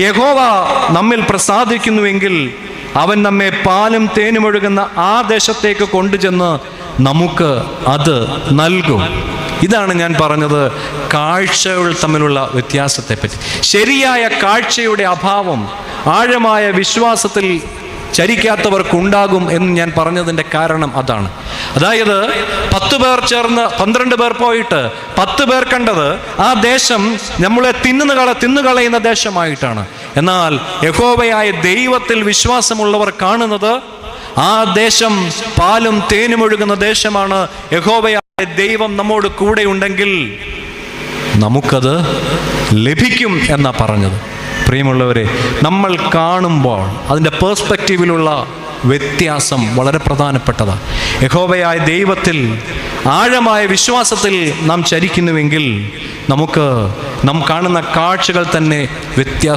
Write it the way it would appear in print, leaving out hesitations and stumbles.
യഹോവ നമ്മിൽ പ്രസാദിക്കുന്നുവെങ്കിൽ അവൻ നമ്മെ പാലും തേനും ഒഴുകുന്ന ആ ദേശത്തേക്ക് കൊണ്ടുചെന്ന് നമുക്ക് അത് നൽകും. ഇതാണ് ഞാൻ പറഞ്ഞത്, കാഴ്ചകൾ തമ്മിലുള്ള വ്യത്യാസത്തെപ്പറ്റി. ശരിയായ കാഴ്ചയുടെ അഭാവം ആഴമായ വിശ്വാസത്തിൽ ചരിക്കാത്തവർക്കുണ്ടാകും എന്ന് ഞാൻ പറഞ്ഞതിൻ്റെ കാരണം അതാണ്. അതായത് 10 പേർ ചേർന്ന് 12 പേർ പോയിട്ട് 10 പേർ കണ്ടത് ആ ദേശം നമ്മളെ തിന്നുകളയുന്ന ദേശമായിട്ടാണ്. എന്നാൽ യഹോവയായ ദൈവത്തിൽ വിശ്വാസമുള്ളവർ കാണുന്നത് ആ ദേശം പാലും തേനും ഒഴുകുന്ന ദേശമാണ്. യഹോവയായ ദൈവം നമ്മോട് കൂടെ ഉണ്ടെങ്കിൽ നമുക്കത് ലഭിക്കും എന്നാ പറഞ്ഞത്. പ്രിയമുള്ളവരെ, നമ്മൾ കാണുമ്പോൾ അതിൻ്റെ പേഴ്സ്പെക്റ്റീവിലുള്ള വ്യത്യാസം വളരെ പ്രധാനപ്പെട്ടതാണ്. യഹോവയായ ദൈവത്തിൽ ആഴമായ വിശ്വാസത്തിൽ നാം ചരിക്കുന്നുവെങ്കിൽ നമുക്ക് നാം കാണുന്ന കാഴ്ചകൾ തന്നെ വ്യത്യാസം